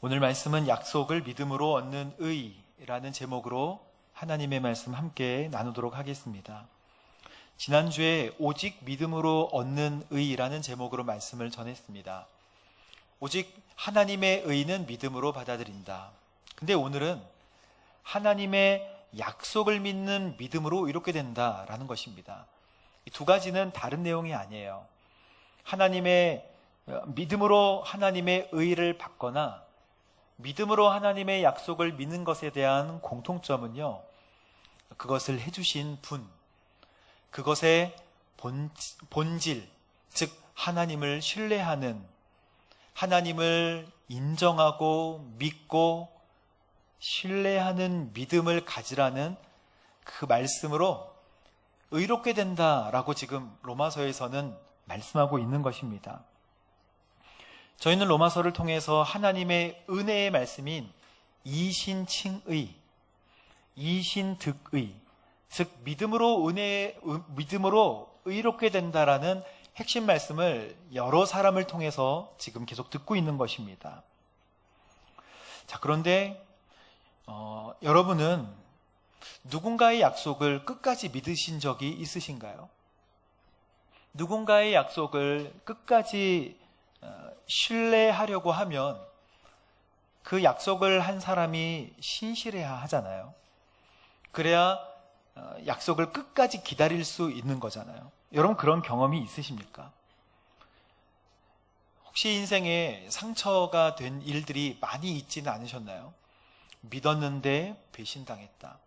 오늘 말씀은 약속을 믿음으로 얻는 의라는 제목으로 하나님의 말씀 함께 나누도록 하겠습니다. 지난주에 오직 믿음으로 얻는 의라는 제목으로 말씀을 전했습니다. 오직 하나님의 의는 믿음으로 받아들인다. 근데 오늘은 하나님의 약속을 믿는 믿음으로 이렇게 된다라는 것입니다. 이 두 가지는 다른 내용이 아니에요. 믿음으로 하나님의 의를 받거나 믿음으로 하나님의 약속을 믿는 것에 대한 공통점은요, 그것을 해주신 분, 그것의 본질, 즉 하나님을 신뢰하는, 하나님을 인정하고 믿고 신뢰하는 믿음을 가지라는 그 말씀으로 의롭게 된다라고 지금 로마서에서는 말씀하고 있는 것입니다. 저희는 로마서를 통해서 하나님의 은혜의 말씀인 이신칭의, 이신득의, 즉 믿음으로 의롭게 된다라는 핵심 말씀을 여러 사람을 통해서 지금 계속 듣고 있는 것입니다. 자, 그런데 여러분은 누군가의 약속을 끝까지 믿으신 적이 있으신가요? 누군가의 약속을 끝까지 신뢰하려고 하면 그 약속을 한 사람이 신실해야 하잖아요. 그래야 약속을 끝까지 기다릴 수 있는 거잖아요. 여러분 그런 경험이 있으십니까? 혹시 인생에 상처가 된 일들이 많이 있지는 않으셨나요? 믿었는데 배신당했다.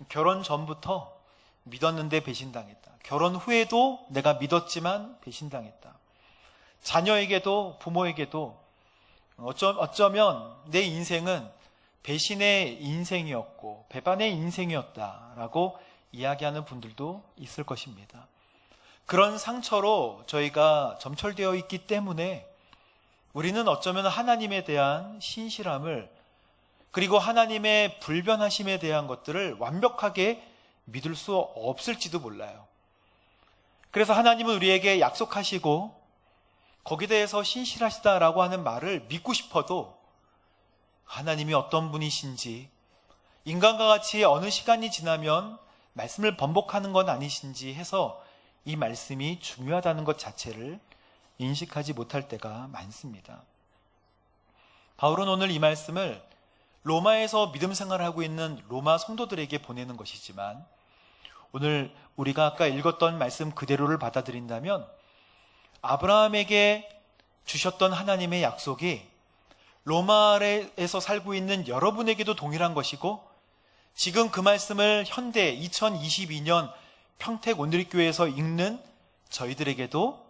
결혼 전부터 믿었는데 배신당했다. 결혼 후에도 내가 믿었지만 배신당했다. 자녀에게도 부모에게도 어쩌면 내 인생은 배신의 인생이었고 배반의 인생이었다라고 이야기하는 분들도 있을 것입니다. 그런 상처로 저희가 점철되어 있기 때문에 우리는 어쩌면 하나님에 대한 신실함을, 그리고 하나님의 불변하심에 대한 것들을 완벽하게 믿을 수 없을지도 몰라요. 그래서 하나님은 우리에게 약속하시고 거기에 대해서 신실하시다라고 하는 말을 믿고 싶어도 하나님이 어떤 분이신지, 인간과 같이 어느 시간이 지나면 말씀을 번복하는 건 아니신지 해서 이 말씀이 중요하다는 것 자체를 인식하지 못할 때가 많습니다. 바울은 오늘 이 말씀을 로마에서 믿음 생활을 하고 있는 로마 성도들에게 보내는 것이지만, 오늘 우리가 아까 읽었던 말씀 그대로를 받아들인다면 아브라함에게 주셨던 하나님의 약속이 로마에서 살고 있는 여러분에게도 동일한 것이고, 지금 그 말씀을 현대 2022년 평택 온누리교회에서 읽는 저희들에게도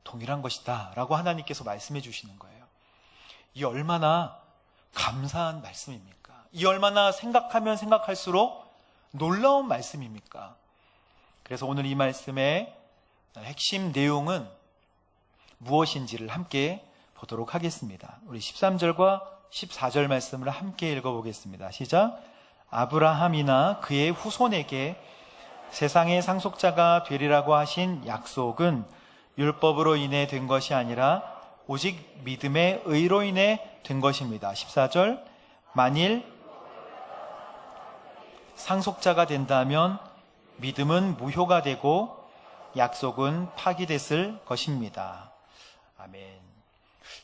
동일한 것이다 라고 하나님께서 말씀해 주시는 거예요. 이 얼마나 감사한 말씀입니까? 이 얼마나 생각하면 생각할수록 놀라운 말씀입니까? 그래서 오늘 이 말씀의 핵심 내용은 무엇인지를 함께 보도록 하겠습니다. 우리 13절과 14절 말씀을 함께 읽어보겠습니다. 시작. 아브라함이나 그의 후손에게 세상의 상속자가 되리라고 하신 약속은 율법으로 인해 된 것이 아니라 오직 믿음의 의로 인해 된 것입니다. 14절. 만일 상속자가 된다면 믿음은 무효가 되고 약속은 파기됐을 것입니다. 아멘.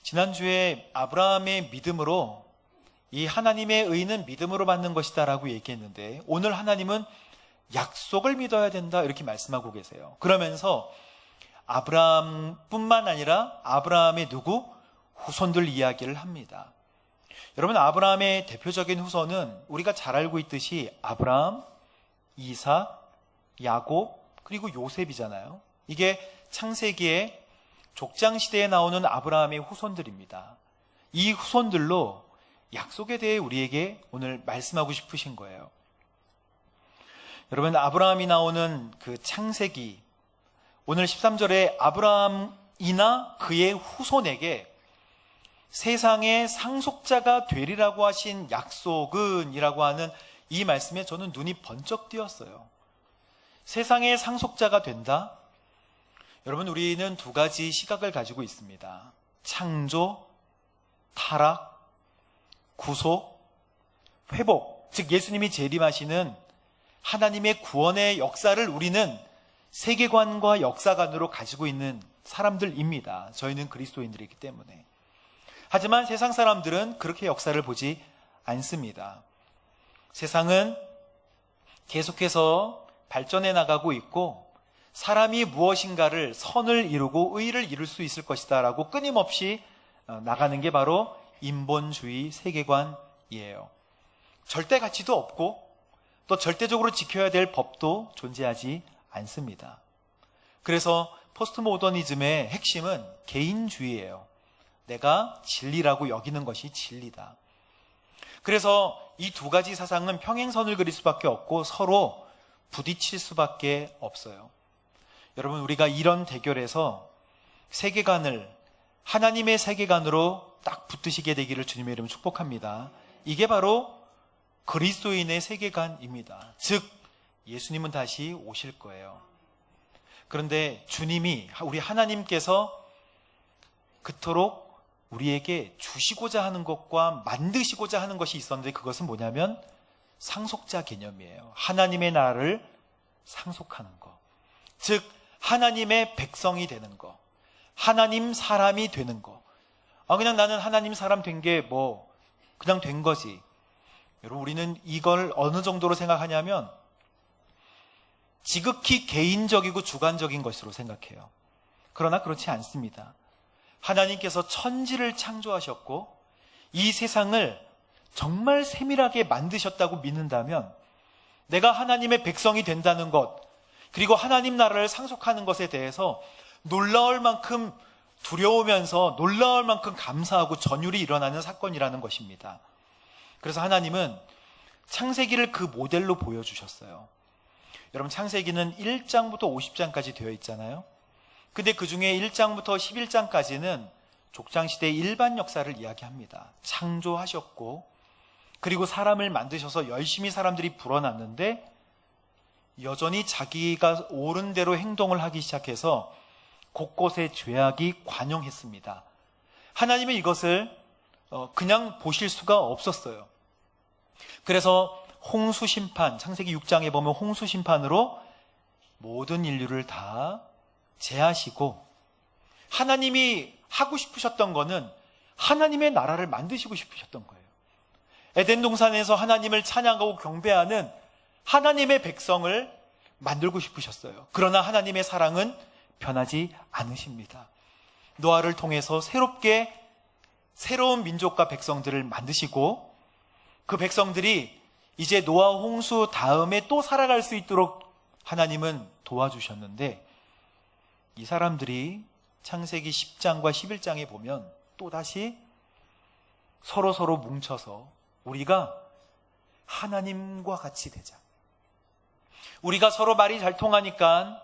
지난주에 아브라함의 믿음으로, 이 하나님의 의는 믿음으로 받는 것이다 라고 얘기했는데, 오늘 하나님은 약속을 믿어야 된다 이렇게 말씀하고 계세요. 그러면서 아브라함뿐만 아니라 아브라함의 후손들 이야기를 합니다. 여러분, 아브라함의 대표적인 후손은 우리가 잘 알고 있듯이 아브라함, 이삭, 야곱, 그리고 요셉이잖아요. 이게 창세기에 족장시대에 나오는 아브라함의 후손들입니다. 이 후손들로 약속에 대해 우리에게 오늘 말씀하고 싶으신 거예요. 여러분, 아브라함이 나오는 그 창세기, 오늘 13절에 아브라함이나 그의 후손에게 세상의 상속자가 되리라고 하신 약속은 이라고 하는 이 말씀에 저는 눈이 번쩍 띄었어요. 세상의 상속자가 된다? 여러분, 우리는 2가지 시각을 가지고 있습니다. 창조, 타락, 구속, 회복, 즉 예수님이 재림하시는 하나님의 구원의 역사를 우리는 세계관과 역사관으로 가지고 있는 사람들입니다. 저희는 그리스도인들이기 때문에. 하지만 세상 사람들은 그렇게 역사를 보지 않습니다. 세상은 계속해서 발전해 나가고 있고 사람이 무엇인가를 선을 이루고 의를 이룰 수 있을 것이다 라고 끊임없이 나가는 게 바로 인본주의 세계관이에요. 절대 가치도 없고 또 절대적으로 지켜야 될 법도 존재하지 않습니다. 그래서 포스트 모더니즘의 핵심은 개인주의예요. 내가 진리라고 여기는 것이 진리다. 그래서 이 두 가지 사상은 평행선을 그릴 수밖에 없고 서로 부딪힐 수밖에 없어요. 여러분, 우리가 이런 대결에서 세계관을 하나님의 세계관으로 딱 붙드시게 되기를 주님의 이름으로 축복합니다. 이게 바로 그리스도인의 세계관입니다. 즉 예수님은 다시 오실 거예요. 그런데 주님이, 우리 하나님께서 그토록 우리에게 주시고자 하는 것과 만드시고자 하는 것이 있었는데 그것은 뭐냐면 상속자 개념이에요. 하나님의 나라를 상속하는 것. 즉 하나님의 백성이 되는 것. 하나님 사람이 되는 것. 그냥 나는 하나님 사람 된 게 그냥 된 거지. 여러분, 우리는 이걸 어느 정도로 생각하냐면 지극히 개인적이고 주관적인 것으로 생각해요. 그러나 그렇지 않습니다. 하나님께서 천지를 창조하셨고 이 세상을 정말 세밀하게 만드셨다고 믿는다면 내가 하나님의 백성이 된다는 것, 그리고 하나님 나라를 상속하는 것에 대해서 놀라울 만큼 두려우면서 놀라울 만큼 감사하고 전율이 일어나는 사건이라는 것입니다. 그래서 하나님은 창세기를 그 모델로 보여주셨어요. 여러분, 창세기는 1장부터 50장까지 되어 있잖아요. 근데 그 중에 1장부터 11장까지는 족장시대의 일반 역사를 이야기합니다. 창조하셨고 그리고 사람을 만드셔서 열심히 사람들이 불어났는데 여전히 자기가 옳은 대로 행동을 하기 시작해서 곳곳에 죄악이 관영했습니다. 하나님은 이것을 그냥 보실 수가 없었어요. 그래서 홍수 심판, 창세기 6장에 보면 홍수 심판으로 모든 인류를 다 제하시고 하나님이 하고 싶으셨던 거는 하나님의 나라를 만드시고 싶으셨던 거예요. 에덴 동산에서 하나님을 찬양하고 경배하는 하나님의 백성을 만들고 싶으셨어요. 그러나 하나님의 사랑은 변하지 않으십니다. 노아를 통해서 새로운 민족과 백성들을 만드시고 그 백성들이 이제 노아 홍수 다음에 또 살아갈 수 있도록 하나님은 도와주셨는데 이 사람들이 창세기 10장과 11장에 보면 또다시 서로 뭉쳐서 우리가 하나님과 같이 되자. 우리가 서로 말이 잘 통하니까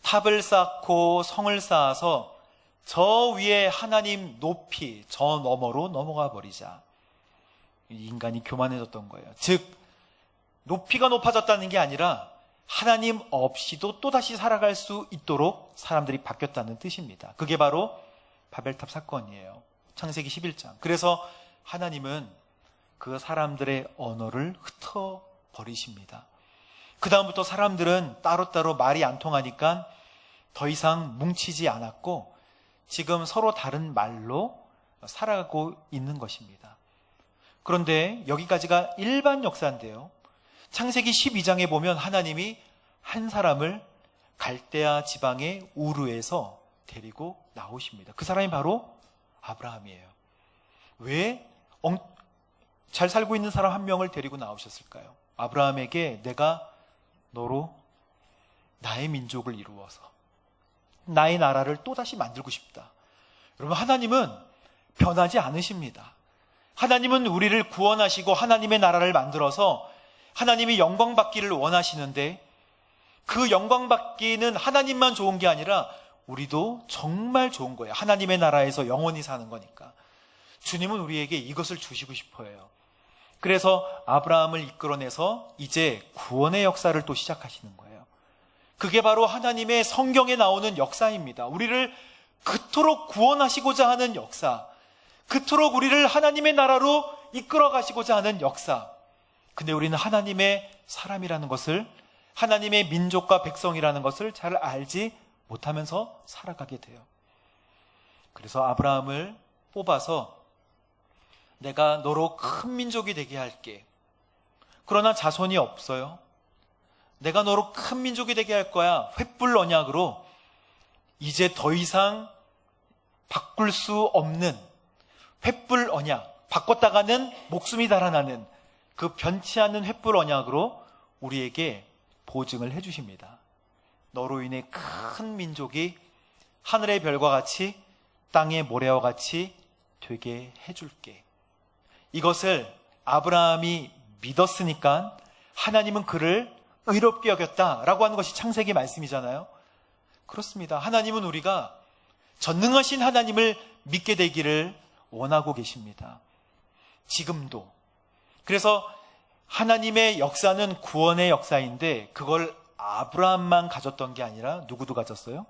탑을 쌓고 성을 쌓아서 저 위에 하나님 높이 저 너머로 넘어가 버리자. 인간이 교만해졌던 거예요. 즉 높이가 높아졌다는 게 아니라 하나님 없이도 또다시 살아갈 수 있도록 사람들이 바뀌었다는 뜻입니다. 그게 바로 바벨탑 사건이에요. 창세기 11장. 그래서 하나님은 그 사람들의 언어를 흩어버리십니다. 그 다음부터 사람들은 따로따로 말이 안 통하니까 더 이상 뭉치지 않았고 지금 서로 다른 말로 살아가고 있는 것입니다. 그런데 여기까지가 일반 역사인데요. 창세기 12장에 보면 하나님이 한 사람을 갈대아 지방의 우르에서 데리고 나오십니다. 그 사람이 바로 아브라함이에요. 왜 잘 살고 있는 사람 한 명을 데리고 나오셨을까요? 아브라함에게 내가 너로 나의 민족을 이루어서 나의 나라를 또다시 만들고 싶다. 여러분, 하나님은 변하지 않으십니다. 하나님은 우리를 구원하시고 하나님의 나라를 만들어서 하나님이 영광 받기를 원하시는데 그 영광 받기는 하나님만 좋은 게 아니라 우리도 정말 좋은 거예요. 하나님의 나라에서 영원히 사는 거니까. 주님은 우리에게 이것을 주시고 싶어 해요. 그래서 아브라함을 이끌어내서 이제 구원의 역사를 또 시작하시는 거예요. 그게 바로 하나님의 성경에 나오는 역사입니다. 우리를 그토록 구원하시고자 하는 역사, 그토록 우리를 하나님의 나라로 이끌어 가시고자 하는 역사. 근데 우리는 하나님의 사람이라는 것을, 하나님의 민족과 백성이라는 것을 잘 알지 못하면서 살아가게 돼요. 그래서 아브라함을 뽑아서 내가 너로 큰 민족이 되게 할게. 그러나 자손이 없어요. 내가 너로 큰 민족이 되게 할 거야. 횃불 언약으로 이제 더 이상 바꿀 수 없는 횃불 언약, 바꿨다가는 목숨이 달아나는 그 변치 않는 횃불 언약으로 우리에게 보증을 해주십니다. 너로 인해 큰 민족이 하늘의 별과 같이 땅의 모래와 같이 되게 해줄게. 이것을 아브라함이 믿었으니까 하나님은 그를 의롭게 여겼다라고 하는 것이 창세기 말씀이잖아요. 그렇습니다. 하나님은 우리가 전능하신 하나님을 믿게 되기를 원하고 계십니다. 지금도. 그래서 하나님의 역사는 구원의 역사인데 그걸 아브라함만 가졌던 게 아니라 누구도 가졌어요?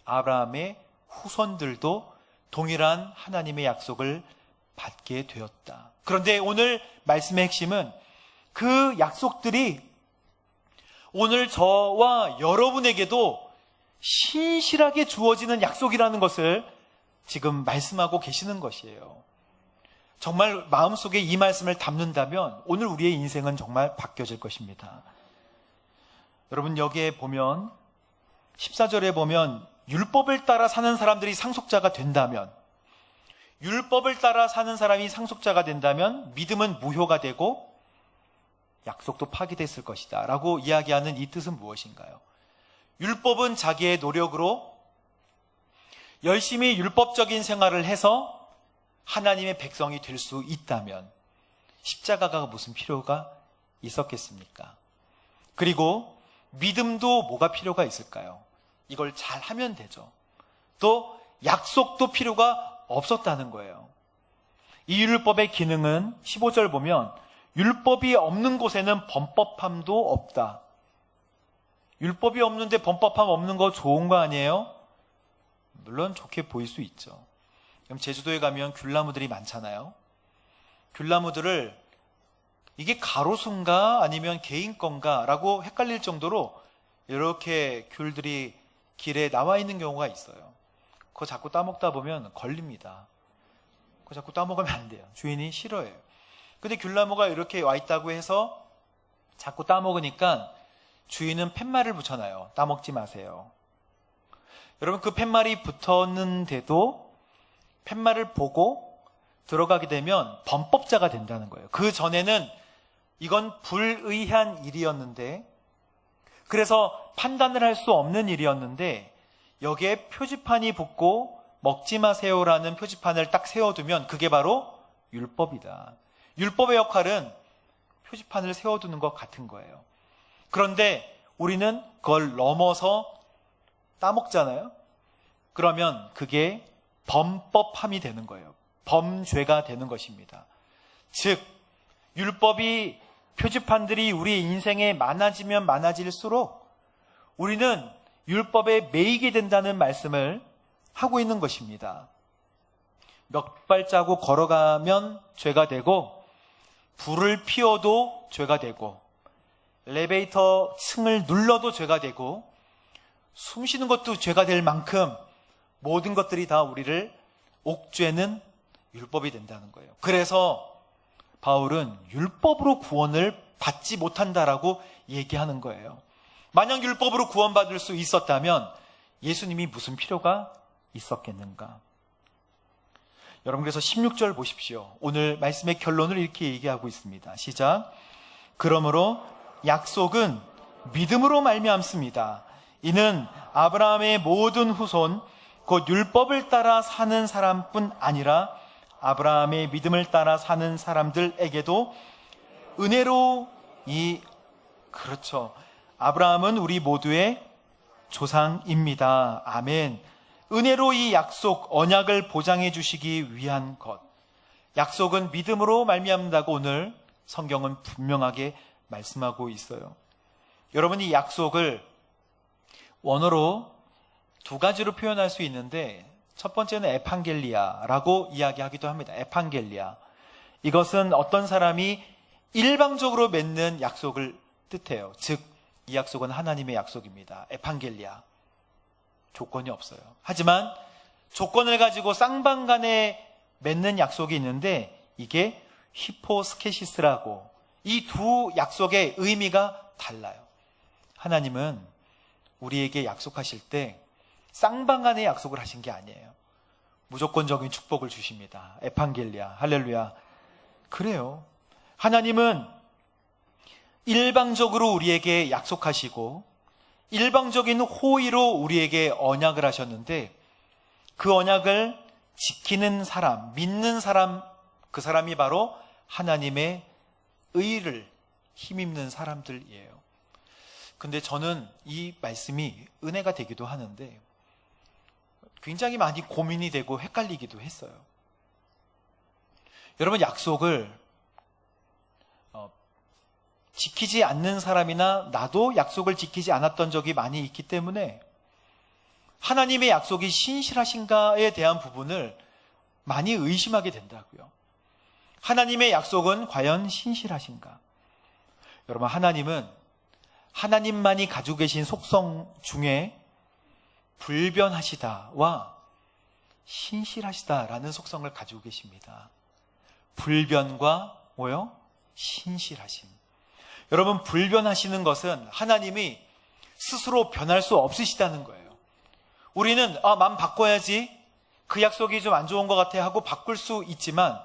아브라함의 후손들도 동일한 하나님의 약속을 받게 되었다. 그런데 오늘 말씀의 핵심은 그 약속들이 오늘 저와 여러분에게도 신실하게 주어지는 약속이라는 것을 지금 말씀하고 계시는 것이에요. 정말 마음속에 이 말씀을 담는다면 오늘 우리의 인생은 정말 바뀌어질 것입니다. 여러분, 여기에 보면 14절에 보면 율법을 따라 사는 사람들이 상속자가 된다면, 율법을 따라 사는 사람이 상속자가 된다면 믿음은 무효가 되고 약속도 파기됐을 것이다 라고 이야기하는 이 뜻은 무엇인가요? 율법은 자기의 노력으로 열심히 율법적인 생활을 해서 하나님의 백성이 될 수 있다면 십자가가 무슨 필요가 있었겠습니까? 그리고 믿음도 뭐가 필요가 있을까요? 이걸 잘 하면 되죠. 또 약속도 필요가 없었다는 거예요. 이 율법의 기능은 15절 보면 율법이 없는 곳에는 범법함도 없다. 율법이 없는데 범법함 없는 거 좋은 거 아니에요? 물론 좋게 보일 수 있죠. 그럼 제주도에 가면 귤나무들이 많잖아요. 귤나무들을 이게 가로수인가 아니면 개인 건가 라고 헷갈릴 정도로 이렇게 귤들이 길에 나와 있는 경우가 있어요. 그거 자꾸 따먹다 보면 걸립니다. 그거 자꾸 따먹으면 안 돼요. 주인이 싫어해요. 근데 귤나무가 이렇게 와 있다고 해서 자꾸 따먹으니까 주인은 팻말을 붙여놔요. 따먹지 마세요. 여러분, 그 팻말이 붙었는데도 팻말을 보고 들어가게 되면 범법자가 된다는 거예요. 그 전에는 이건 불의한 일이었는데, 그래서 판단을 할 수 없는 일이었는데 여기에 표지판이 붙고 먹지 마세요라는 표지판을 딱 세워두면 그게 바로 율법이다. 율법의 역할은 표지판을 세워두는 것 같은 거예요. 그런데 우리는 그걸 넘어서 따먹잖아요. 그러면 그게 범법함이 되는 거예요. 범죄가 되는 것입니다. 즉, 율법이, 표지판들이 우리 인생에 많아지면 많아질수록 우리는 율법에 매이게 된다는 말씀을 하고 있는 것입니다. 몇 발자국 걸어가면 죄가 되고, 불을 피워도 죄가 되고, 엘리베이터 층을 눌러도 죄가 되고, 숨 쉬는 것도 죄가 될 만큼 모든 것들이 다 우리를 옥죄는 율법이 된다는 거예요. 그래서 바울은 율법으로 구원을 받지 못한다라고 얘기하는 거예요. 만약 율법으로 구원받을 수 있었다면 예수님이 무슨 필요가 있었겠는가? 여러분, 그래서 16절 보십시오. 오늘 말씀의 결론을 이렇게 얘기하고 있습니다. 시작. 그러므로 약속은 믿음으로 말미암습니다. 이는 아브라함의 모든 후손 곧 율법을 따라 사는 사람뿐 아니라 아브라함의 믿음을 따라 사는 사람들에게도 은혜로 그렇죠. 아브라함은 우리 모두의 조상입니다. 아멘. 은혜로 이 약속, 언약을 보장해 주시기 위한 것. 약속은 믿음으로 말미암는다고 오늘 성경은 분명하게 말씀하고 있어요. 여러분, 이 약속을 원어로 두 가지로 표현할 수 있는데 첫 번째는 에판겔리아라고 이야기하기도 합니다. 에판겔리아. 이것은 어떤 사람이 일방적으로 맺는 약속을 뜻해요. 즉, 이 약속은 하나님의 약속입니다. 에판겔리아. 조건이 없어요. 하지만 조건을 가지고 쌍방간에 맺는 약속이 있는데 이게 히포스케시스라고, 이 두 약속의 의미가 달라요. 하나님은 우리에게 약속하실 때 쌍방간의 약속을 하신 게 아니에요. 무조건적인 축복을 주십니다. 에판겔리아, 할렐루야. 그래요. 하나님은 일방적으로 우리에게 약속하시고 일방적인 호의로 우리에게 언약을 하셨는데, 그 언약을 지키는 사람, 믿는 사람, 그 사람이 바로 하나님의 의를 힘입는 사람들이에요. 근데 저는 이 말씀이 은혜가 되기도 하는데 굉장히 많이 고민이 되고 헷갈리기도 했어요. 여러분, 약속을 지키지 않는 사람이나 나도 약속을 지키지 않았던 적이 많이 있기 때문에 하나님의 약속이 신실하신가에 대한 부분을 많이 의심하게 된다고요. 하나님의 약속은 과연 신실하신가? 여러분, 하나님은 하나님만이 가지고 계신 속성 중에 불변하시다와 신실하시다라는 속성을 가지고 계십니다. 불변과 뭐요? 신실하심. 여러분, 불변하시는 것은 하나님이 스스로 변할 수 없으시다는 거예요. 우리는 마음 바꿔야지, 그 약속이 좀 안 좋은 것 같아 하고 바꿀 수 있지만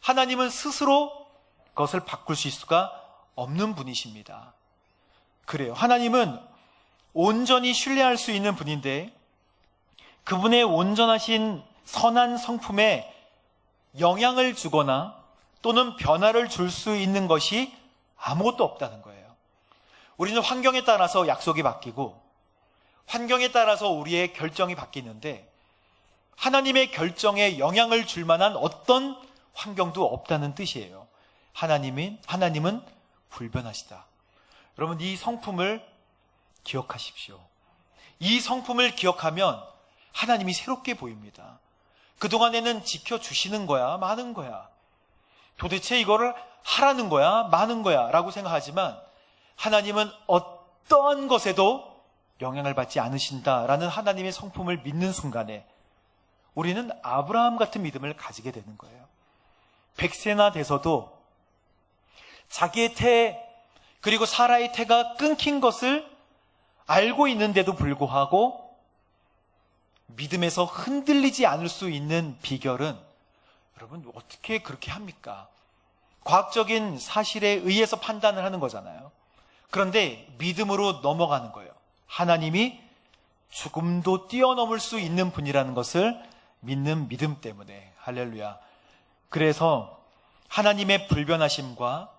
하나님은 스스로 그것을 바꿀 수가 없는 분이십니다. 그래요. 하나님은 온전히 신뢰할 수 있는 분인데 그분의 온전하신 선한 성품에 영향을 주거나 또는 변화를 줄 수 있는 것이 아무것도 없다는 거예요. 우리는 환경에 따라서 약속이 바뀌고 환경에 따라서 우리의 결정이 바뀌는데 하나님의 결정에 영향을 줄 만한 어떤 환경도 없다는 뜻이에요. 하나님은 불변하시다. 여러분, 이 성품을 기억하십시오. 이 성품을 기억하면 하나님이 새롭게 보입니다. 그동안에는 지켜주시는 거야, 마는 거야. 도대체 이거를 하라는 거야, 마는 거야 라고 생각하지만 하나님은 어떠한 것에도 영향을 받지 않으신다라는 하나님의 성품을 믿는 순간에 우리는 아브라함 같은 믿음을 가지게 되는 거예요. 100세나 돼서도 자기의 태, 그리고 사라의 태가 끊긴 것을 알고 있는데도 불구하고 믿음에서 흔들리지 않을 수 있는 비결은, 여러분, 어떻게 그렇게 합니까? 과학적인 사실에 의해서 판단을 하는 거잖아요. 그런데 믿음으로 넘어가는 거예요. 하나님이 죽음도 뛰어넘을 수 있는 분이라는 것을 믿는 믿음 때문에. 할렐루야. 그래서 하나님의 불변하심과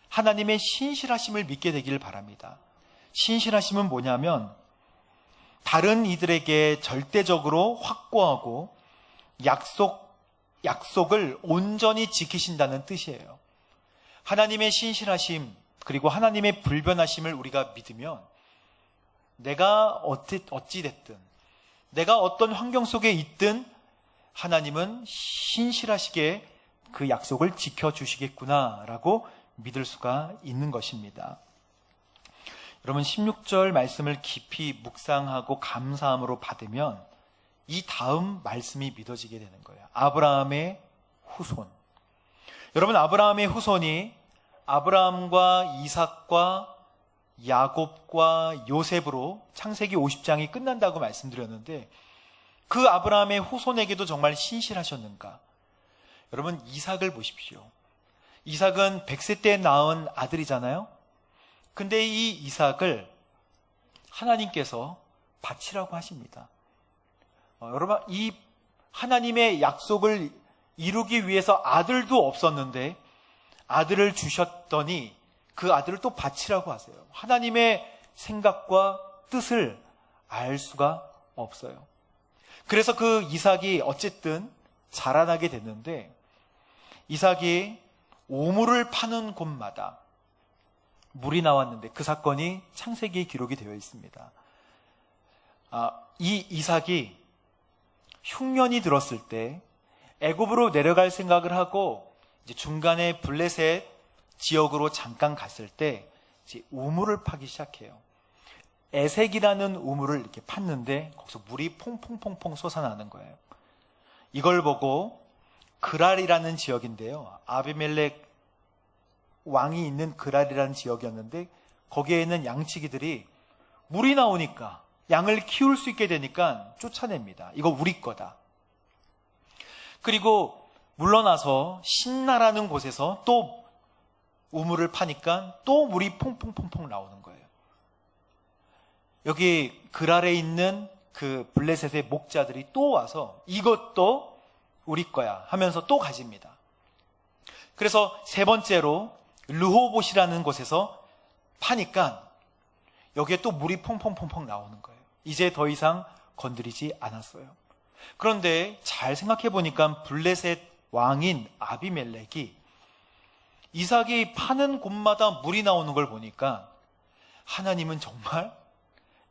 하나님의 신실하심을 믿게 되기를 바랍니다. 신실하심은 뭐냐면 다른 이들에게 절대적으로 확고하고 약속을 온전히 지키신다는 뜻이에요. 하나님의 신실하심 그리고 하나님의 불변하심을 우리가 믿으면 내가 어찌됐든 내가 어떤 환경 속에 있든 하나님은 신실하시게 그 약속을 지켜주시겠구나라고 믿을 수가 있는 것입니다. 여러분, 16절 말씀을 깊이 묵상하고 감사함으로 받으면 이 다음 말씀이 믿어지게 되는 거예요. 아브라함의 후손. 여러분, 아브라함의 후손이 아브라함과 이삭과 야곱과 요셉으로 창세기 50장이 끝난다고 말씀드렸는데 그 아브라함의 후손에게도 정말 신실하셨는가? 여러분, 이삭을 보십시오. 이삭은 100세 때 낳은 아들이잖아요. 근데 이 이삭을 하나님께서 바치라고 하십니다. 여러분, 이 하나님의 약속을 이루기 위해서 아들도 없었는데 아들을 주셨더니 그 아들을 또 바치라고 하세요. 하나님의 생각과 뜻을 알 수가 없어요. 그래서 그 이삭이 어쨌든 자라나게 됐는데 이삭이 오물을 파는 곳마다 물이 나왔는데 그 사건이 창세기에 기록이 되어 있습니다. 이 이삭이 흉년이 들었을 때 애굽으로 내려갈 생각을 하고 이제 중간에 블레셋 지역으로 잠깐 갔을 때 이제 우물을 파기 시작해요. 에색이라는 우물을 이렇게 팠는데 거기서 물이 퐁퐁퐁퐁 솟아나는 거예요. 이걸 보고 그랄이라는 지역인데요. 아비멜렉 왕이 있는 그랄이라는 지역이었는데 거기에 있는 양치기들이 물이 나오니까 양을 키울 수 있게 되니까 쫓아냅니다. 이거 우리 거다. 그리고 물러나서 신나라는 곳에서 또 우물을 파니까 또 물이 퐁퐁퐁퐁 나오는 거예요. 여기 그랄에 있는 그 블레셋의 목자들이 또 와서 이것도 우리 거야 하면서 또 가집니다. 그래서 세 번째로 르호봇이라는 곳에서 파니까 여기에 또 물이 퐁퐁퐁퐁 나오는 거예요. 이제 더 이상 건드리지 않았어요. 그런데 잘 생각해 보니까 블레셋 왕인 아비멜렉이 이삭이 파는 곳마다 물이 나오는 걸 보니까 하나님은 정말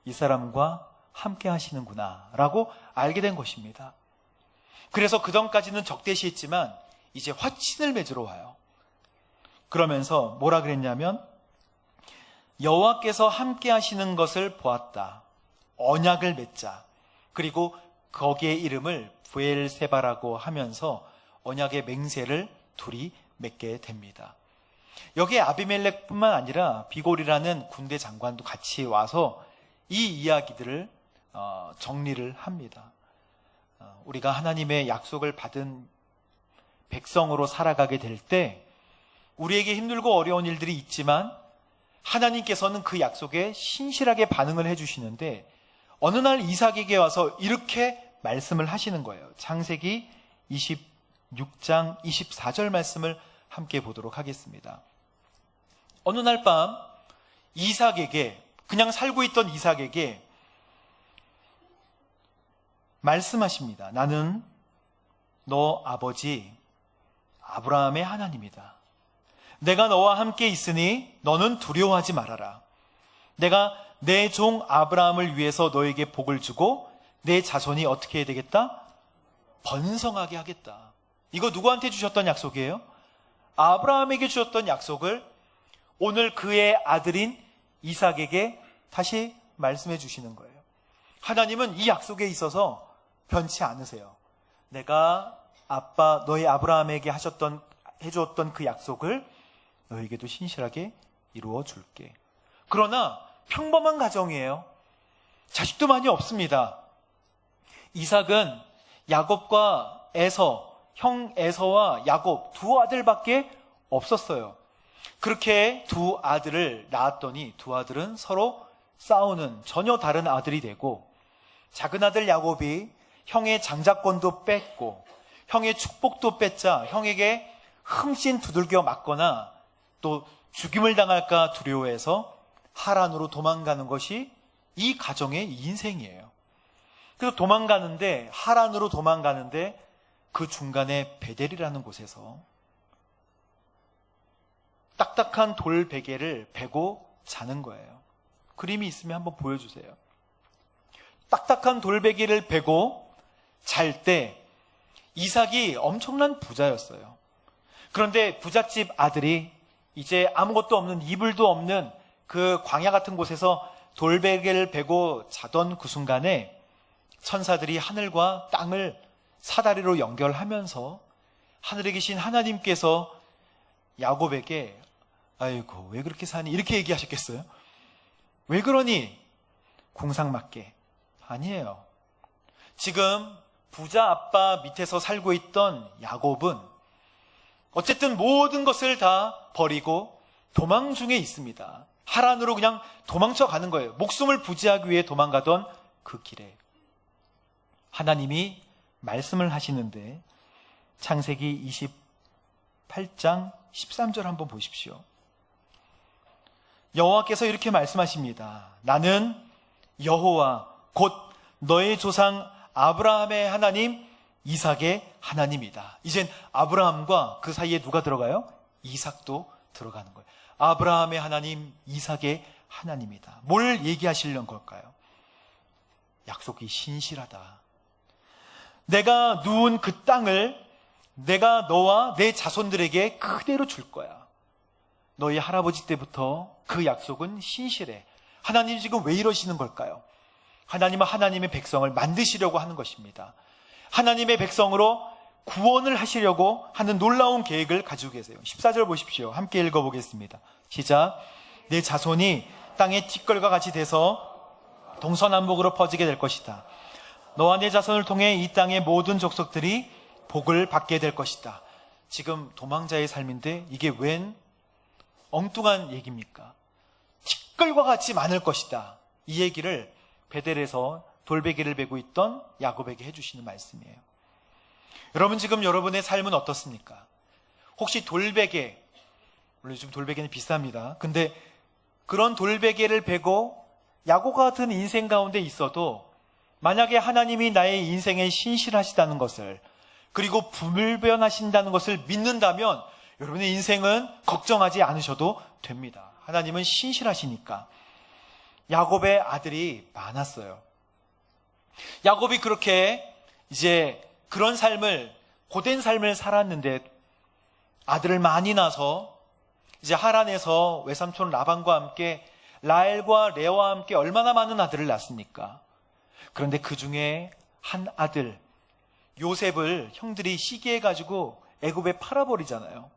이 사람과 함께 하시는구나 라고 알게 된 것입니다. 그래서 그전까지는 적대시했지만 이제 화친을 맺으러 와요. 그러면서 뭐라 그랬냐면 여호와께서 함께 하시는 것을 보았다. 언약을 맺자. 그리고 거기에 이름을 브엘세바라고 하면서 언약의 맹세를 둘이 맺게 됩니다. 여기에 아비멜렉뿐만 아니라 비골이라는 군대 장관도 같이 와서 이 이야기들을 정리를 합니다. 우리가 하나님의 약속을 받은 백성으로 살아가게 될 때 우리에게 힘들고 어려운 일들이 있지만 하나님께서는 그 약속에 신실하게 반응을 해주시는데 어느 날 이삭에게 와서 이렇게 말씀을 하시는 거예요. 창세기 26장 24절 말씀을 함께 보도록 하겠습니다. 어느 날 밤 이삭에게, 그냥 살고 있던 이삭에게 말씀하십니다. 나는 너 아버지 아브라함의 하나님이다. 내가 너와 함께 있으니 너는 두려워하지 말아라. 내가 내 종 아브라함을 위해서 너에게 복을 주고 내 자손이 어떻게 해야 되겠다? 번성하게 하겠다. 이거 누구한테 주셨던 약속이에요? 아브라함에게 주셨던 약속을 오늘 그의 아들인 이삭에게 다시 말씀해 주시는 거예요. 하나님은 이 약속에 있어서 변치 않으세요. 내가 아빠 너희 아브라함에게 해주었던 그 약속을 너에게도 신실하게 이루어 줄게. 그러나 평범한 가정이에요. 자식도 많이 없습니다. 이삭은 야곱과 에서, 형 에서와 야곱 두 아들밖에 없었어요. 그렇게 두 아들을 낳았더니 두 아들은 서로 싸우는 전혀 다른 아들이 되고, 작은 아들 야곱이 형의 장자권도 뺏고 형의 축복도 뺏자 형에게 흠씬 두들겨 맞거나 또 죽임을 당할까 두려워해서 하란으로 도망가는 것이 이 가정의 인생이에요. 그래서 하란으로 도망가는데 그 중간에 베델이라는 곳에서 딱딱한 돌 베개를 베고 자는 거예요. 그림이 있으면 한번 보여주세요. 딱딱한 돌베개를 베고 잘 때 이삭이 엄청난 부자였어요. 그런데 부잣집 아들이 이제 아무것도 없는, 이불도 없는 그 광야 같은 곳에서 돌베개를 베고 자던 그 순간에 천사들이 하늘과 땅을 사다리로 연결하면서 하늘에 계신 하나님께서 야곱에게 아이고 왜 그렇게 사니? 이렇게 얘기하셨겠어요? 왜 그러니? 궁상맞게. 아니에요. 지금 부자 아빠 밑에서 살고 있던 야곱은 어쨌든 모든 것을 다 버리고 도망 중에 있습니다. 하란으로 그냥 도망쳐 가는 거예요. 목숨을 부지하기 위해 도망가던 그 길에 하나님이 말씀을 하시는데 창세기 28장 13절 한번 보십시오. 여호와께서 이렇게 말씀하십니다. 나는 여호와 곧 너의 조상 아브라함의 하나님 이삭의 하나님이다. 이젠 아브라함과 그 사이에 누가 들어가요? 이삭도 들어가는 거예요. 아브라함의 하나님 이삭의 하나님이다. 뭘 얘기하시려는 걸까요? 약속이 신실하다. 내가 누운 그 땅을 내가 너와 내 자손들에게 그대로 줄 거야. 너희 할아버지 때부터 그 약속은 신실해. 하나님 지금 왜 이러시는 걸까요? 하나님은 하나님의 백성을 만드시려고 하는 것입니다. 하나님의 백성으로 구원을 하시려고 하는 놀라운 계획을 가지고 계세요. 14절 보십시오. 함께 읽어보겠습니다. 시작. 내 자손이 땅의 티끌과 같이 돼서 동서남북으로 퍼지게 될 것이다. 너와 내 자손을 통해 이 땅의 모든 족속들이 복을 받게 될 것이다. 지금 도망자의 삶인데 이게 웬 엉뚱한 얘기입니까? 티끌과 같이 많을 것이다. 이 얘기를 베델에서 돌베개를 베고 있던 야곱에게 해주시는 말씀이에요. 여러분, 지금 여러분의 삶은 어떻습니까? 혹시 돌베개, 물론 요즘 돌베개는 비쌉니다. 근데 그런 돌베개를 베고 야곱 같은 인생 가운데 있어도 만약에 하나님이 나의 인생에 신실하시다는 것을, 그리고 불변하신다는 것을 믿는다면 여러분의 인생은 걱정하지 않으셔도 됩니다. 하나님은 신실하시니까. 야곱의 아들이 많았어요. 야곱이 그렇게 이제 그런 삶을, 고된 삶을 살았는데 아들을 많이 낳아서 이제 하란에서 외삼촌 라반과 함께 라헬과 레아와 함께 얼마나 많은 아들을 낳습니까? 그런데 그 중에 한 아들 요셉을 형들이 시기해가지고 애굽에 팔아버리잖아요.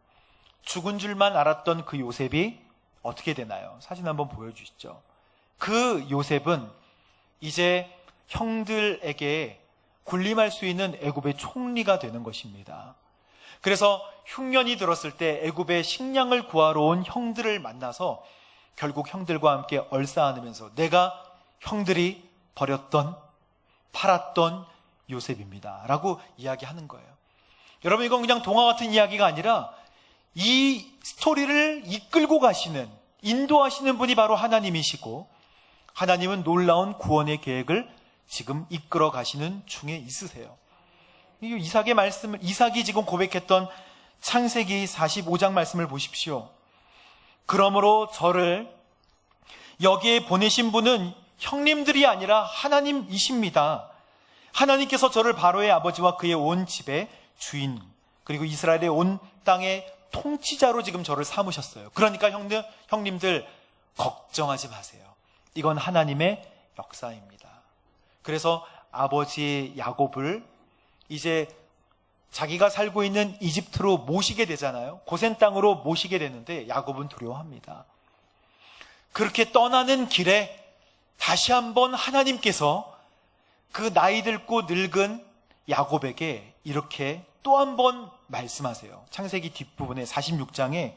죽은 줄만 알았던 그 요셉이 어떻게 되나요? 사진 한번 보여주시죠. 그 요셉은 이제 형들에게 군림할 수 있는 애굽의 총리가 되는 것입니다. 그래서 흉년이 들었을 때 애굽의 식량을 구하러 온 형들을 만나서 결국 형들과 함께 얼싸안으면서 내가 형들이 버렸던, 팔았던 요셉입니다 라고 이야기하는 거예요. 여러분, 이건 그냥 동화 같은 이야기가 아니라 이 스토리를 이끌고 가시는, 인도하시는 분이 바로 하나님이시고, 하나님은 놀라운 구원의 계획을 지금 이끌어 가시는 중에 있으세요. 이삭이 지금 고백했던 창세기 45장 말씀을 보십시오. 그러므로 저를 여기에 보내신 분은 형님들이 아니라 하나님이십니다. 하나님께서 저를 바로의 아버지와 그의 온 집의 주인, 그리고 이스라엘의 온 땅의 통치자로 지금 저를 삼으셨어요. 그러니까 형님들 걱정하지 마세요. 이건 하나님의 역사입니다. 그래서 아버지 야곱을 이제 자기가 살고 있는 이집트로 모시게 되잖아요. 고센 땅으로 모시게 되는데 야곱은 두려워합니다. 그렇게 떠나는 길에 다시 한번 하나님께서 그 나이 들고 늙은 야곱에게 이렇게 또 한 번 말씀하세요. 창세기 뒷부분에 46장에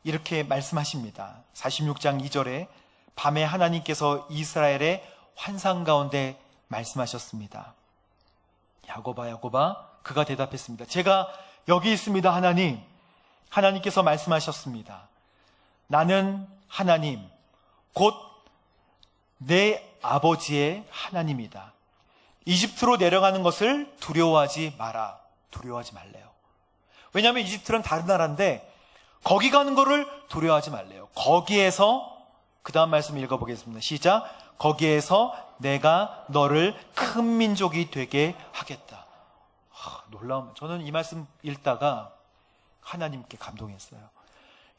이렇게 말씀하십니다. 46장 2절에 밤에 하나님께서 이스라엘의 환상 가운데 말씀하셨습니다. 야곱아, 야곱아. 그가 대답했습니다. 제가 여기 있습니다, 하나님. 하나님께서 말씀하셨습니다. 나는 하나님, 곧 내 아버지의 하나님이다. 이집트로 내려가는 것을 두려워하지 마라. 두려워하지 말래요. 왜냐하면 이집트는 다른 나라인데 거기 가는 거를 두려워하지 말래요. 거기에서, 그 다음 말씀 읽어보겠습니다. 시작. 거기에서 내가 너를 큰 민족이 되게 하겠다. 놀라운, 저는 이 말씀 읽다가 하나님께 감동했어요.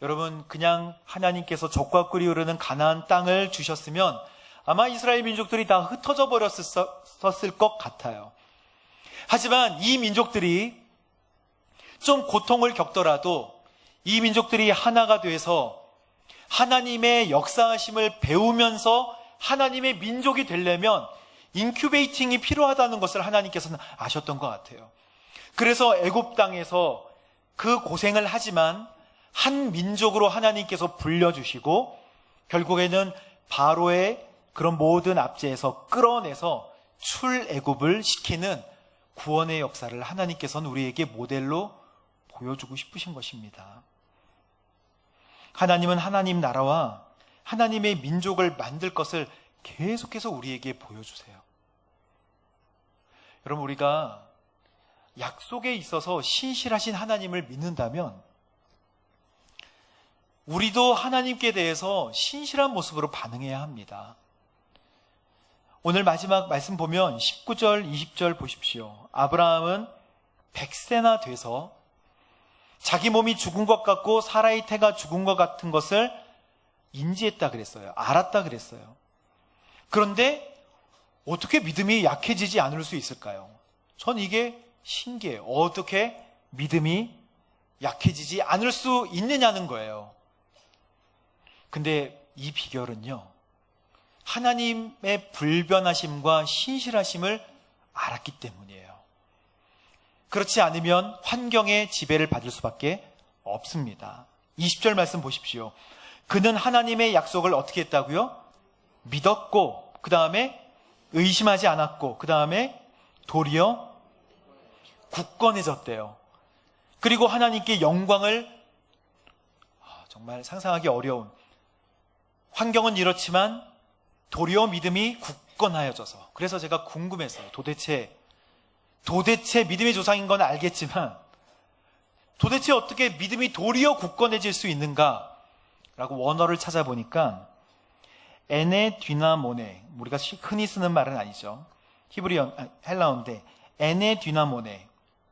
여러분, 그냥 하나님께서 적과 꿀이 흐르는 가나안 땅을 주셨으면 아마 이스라엘 민족들이 다 흩어져 버렸을 것 같아요. 하지만 이 민족들이 좀 고통을 겪더라도 이 민족들이 하나가 돼서 하나님의 역사하심을 배우면서 하나님의 민족이 되려면 인큐베이팅이 필요하다는 것을 하나님께서는 아셨던 것 같아요. 그래서 애굽 땅에서 그 고생을 하지만 한 민족으로 하나님께서 불려주시고 결국에는 바로의 그런 모든 압제에서 끌어내서 출애굽을 시키는 구원의 역사를 하나님께서는 우리에게 모델로 보여주고 싶으신 것입니다. 하나님은 하나님 나라와 하나님의 민족을 만들 것을 계속해서 우리에게 보여주세요. 여러분, 우리가 약속에 있어서 신실하신 하나님을 믿는다면 우리도 하나님께 대해서 신실한 모습으로 반응해야 합니다. 오늘 마지막 말씀 보면 19절, 20절 보십시오. 아브라함은 100세나 돼서 자기 몸이 죽은 것 같고 사라의 태가 죽은 것 같은 것을 인지했다 그랬어요. 알았다 그랬어요. 그런데 어떻게 믿음이 약해지지 않을 수 있을까요? 전 이게 신기해요. 어떻게 믿음이 약해지지 않을 수 있느냐는 거예요. 근데 이 비결은요, 하나님의 불변하심과 신실하심을 알았기 때문이에요. 그렇지 않으면 환경의 지배를 받을 수밖에 없습니다. 20절 말씀 보십시오. 그는 하나님의 약속을 어떻게 했다고요? 믿었고, 그 다음에 의심하지 않았고, 그 다음에 도리어 굳건해졌대요. 그리고 하나님께 영광을, 정말 상상하기 어려운, 환경은 이렇지만 도리어 믿음이 굳건하여져서, 그래서 제가 궁금했어요. 도대체 믿음의 조상인 건 알겠지만 도대체 어떻게 믿음이 도리어 굳건해질 수 있는가? 라고 원어를 찾아보니까 에네 뒤나모네, 우리가 흔히 쓰는 말은 아니죠. 헬라어인데 에네 뒤나모네,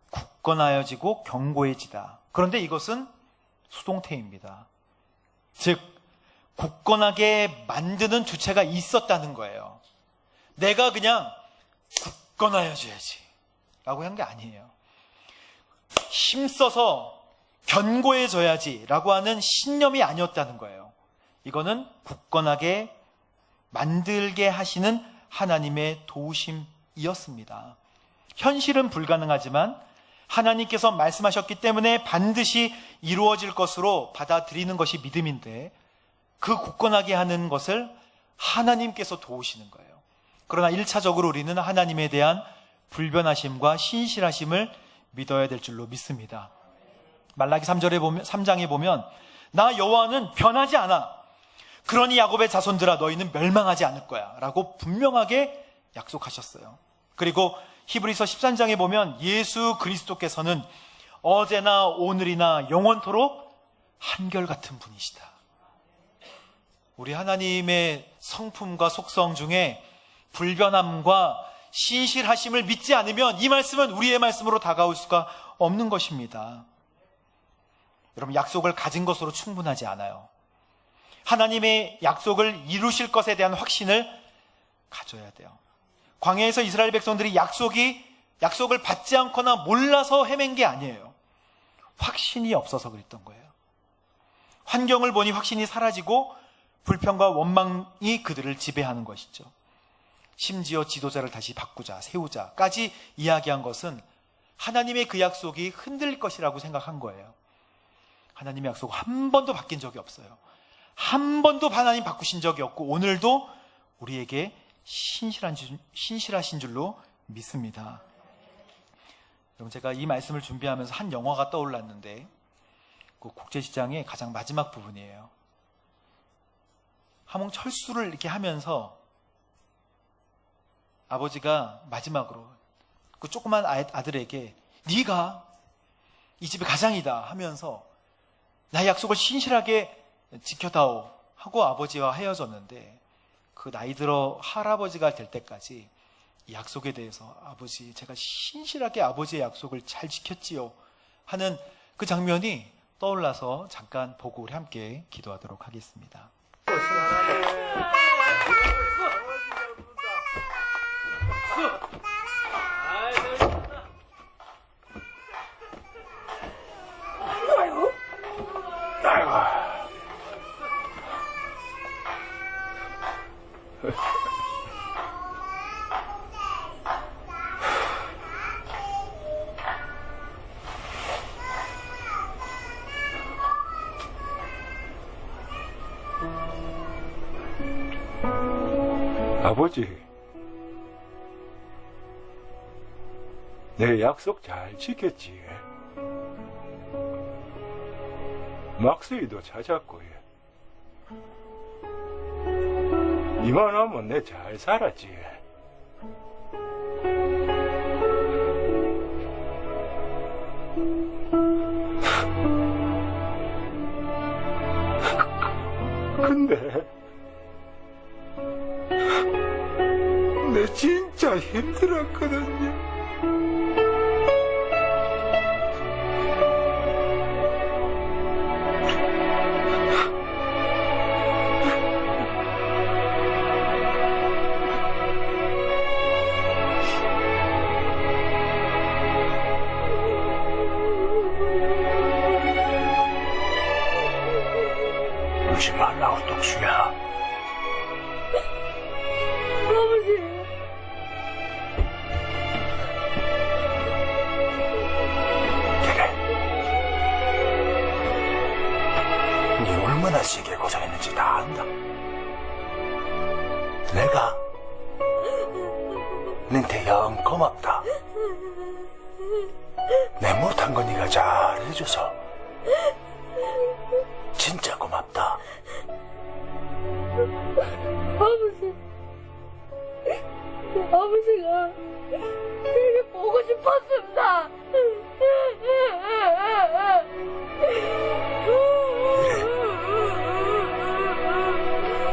굳건하여지고 견고해지다. 그런데 이것은 수동태입니다. 즉 굳건하게 만드는 주체가 있었다는 거예요. 내가 그냥 굳건하여져야지 라고 한 게 아니에요. 힘써서 견고해져야지 라고 하는 신념이 아니었다는 거예요. 이거는 굳건하게 만들게 하시는 하나님의 도우심이었습니다. 현실은 불가능하지만 하나님께서 말씀하셨기 때문에 반드시 이루어질 것으로 받아들이는 것이 믿음인데, 그 굳건하게 하는 것을 하나님께서 도우시는 거예요. 그러나 1차적으로 우리는 하나님에 대한 불변하심과 신실하심을 믿어야 될 줄로 믿습니다. 말라기 3장에 보면 나 여호와는 변하지 않아. 그러니 야곱의 자손들아 너희는 멸망하지 않을 거야 라고 분명하게 약속하셨어요. 그리고 히브리서 13장에 보면 예수 그리스도께서는 어제나 오늘이나 영원토록 한결같은 분이시다. 우리 하나님의 성품과 속성 중에 불변함과 신실하심을 믿지 않으면 이 말씀은 우리의 말씀으로 다가올 수가 없는 것입니다. 여러분, 약속을 가진 것으로 충분하지 않아요. 하나님의 약속을 이루실 것에 대한 확신을 가져야 돼요. 광야에서 이스라엘 백성들이 약속을 받지 않거나 몰라서 헤맨 게 아니에요. 확신이 없어서 그랬던 거예요. 환경을 보니 확신이 사라지고 불평과 원망이 그들을 지배하는 것이죠. 심지어 지도자를 다시 바꾸자, 세우자까지 이야기한 것은 하나님의 그 약속이 흔들릴 것이라고 생각한 거예요. 하나님의 약속 한 번도 바뀐 적이 없어요. 한 번도 하나님 바꾸신 적이 없고 오늘도 우리에게 신실하신 줄로 믿습니다. 여러분, 제가 이 말씀을 준비하면서 한 영화가 떠올랐는데 그 국제시장의 가장 마지막 부분이에요. 함흥 철수를 이렇게 하면서 아버지가 마지막으로 그 조그만 아들에게 네가 이 집의 가장이다 하면서 나의 약속을 신실하게 지켜다오 하고 아버지와 헤어졌는데, 그 나이 들어 할아버지가 될 때까지 이 약속에 대해서 아버지, 제가 신실하게 아버지의 약속을 잘 지켰지요 하는 그 장면이 떠올라서 잠깐 보고 우리 함께 기도하도록 하겠습니다. 아버지, 내 약속 잘 지켰지. 막스이도 찾았고, 이만하면 내 잘 살았지. 근데 내 진짜 힘들었거든요. 얼마나 세게 고생했는지 다 안다. 내가 너한테 영 고맙다. 내 못한 거 네가 잘해줘서 진짜 고맙다. 아버지가 되게 보고 싶었습니다.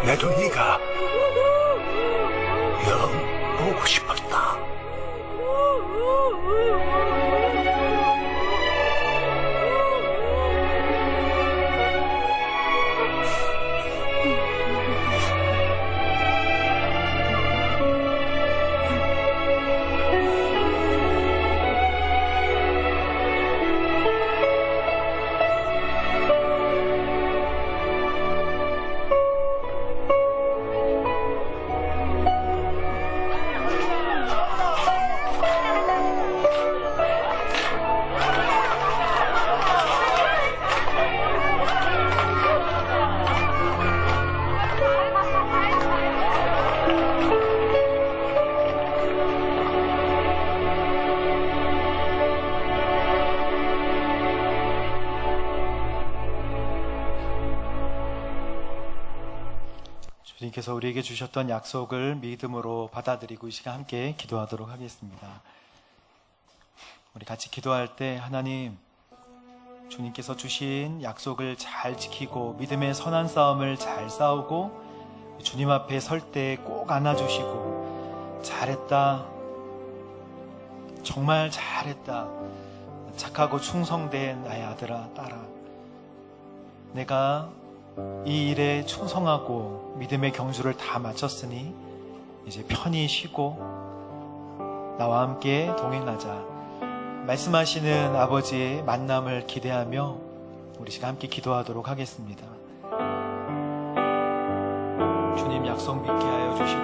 내도 네가 영 보고 싶었다. 주님께서 우리에게 주셨던 약속을 믿음으로 받아들이고 이 시간 함께 기도하도록 하겠습니다. 우리 같이 기도할 때 하나님, 주님께서 주신 약속을 잘 지키고 믿음의 선한 싸움을 잘 싸우고 주님 앞에 설 때 꼭 안아주시고 잘했다, 정말 잘했다, 착하고 충성된 나의 아들아 딸아, 내가 이 일에 충성하고 믿음의 경주를 다 마쳤으니 이제 편히 쉬고 나와 함께 동행하자. 말씀하시는 아버지의 만남을 기대하며 우리 시간 함께 기도하도록 하겠습니다. 주님 약속 믿게 하여 주시고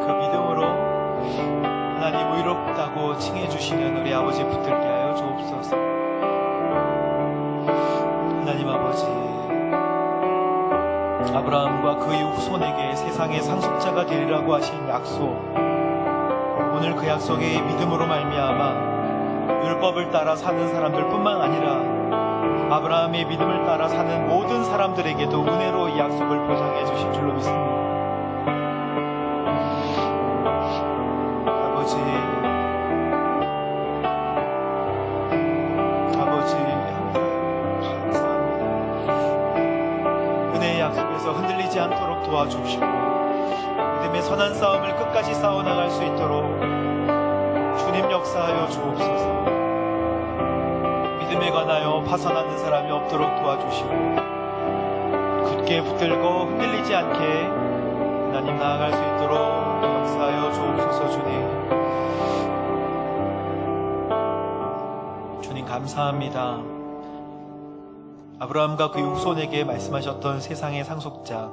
그 믿음으로 하나님 의롭다고 칭해 주시는 우리 아버지 붙들게 하여 주옵소서. 하나님 아버지, 아브라함과 그의 후손에게 세상의 상속자가 되리라고 하신 약속, 오늘 그 약속의 믿음으로 말미암아 율법을 따라 사는 사람들뿐만 아니라 아브라함의 믿음을 따라 사는 모든 사람들에게도 은혜로 이 약속을 보장해 주실 줄로 믿습니다. 아버지, 은혜의 약속에서 흔들리지 않도록 도와주시고 믿음의 선한 싸움을 끝까지 싸워나갈 수 있도록 주님 역사하여 주옵소서. 믿음에 관하여 파산하는 사람이 없도록 도와주시고 굳게 붙들고 흔들리지 않게 하나님 나아갈 수 있도록 역사하여 주옵소서. 주님 감사합니다. 아브라함과 그의 후손에게 말씀하셨던 세상의 상속자,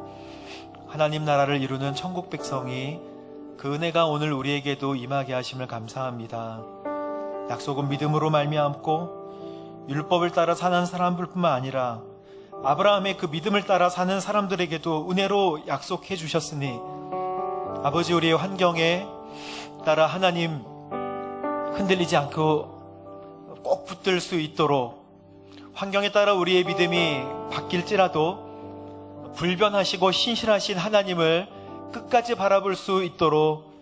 하나님 나라를 이루는 천국 백성이 그 은혜가 오늘 우리에게도 임하게 하심을 감사합니다. 약속은 믿음으로 말미암고 율법을 따라 사는 사람들뿐만 아니라 아브라함의 그 믿음을 따라 사는 사람들에게도 은혜로 약속해 주셨으니 아버지, 우리의 환경에 따라 하나님 흔들리지 않고 꼭 붙들 수 있도록, 환경에 따라 우리의 믿음이 바뀔지라도 불변하시고 신실하신 하나님을 끝까지 바라볼 수 있도록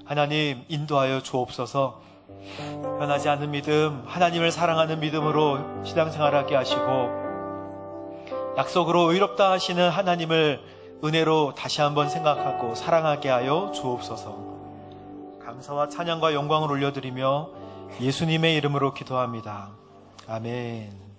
하나님 인도하여 주옵소서. 변하지 않는 믿음, 하나님을 사랑하는 믿음으로 신앙생활하게 하시고 약속으로 의롭다 하시는 하나님을 은혜로 다시 한번 생각하고 사랑하게 하여 주옵소서. 감사와 찬양과 영광을 올려드리며 예수님의 이름으로 기도합니다. 아멘.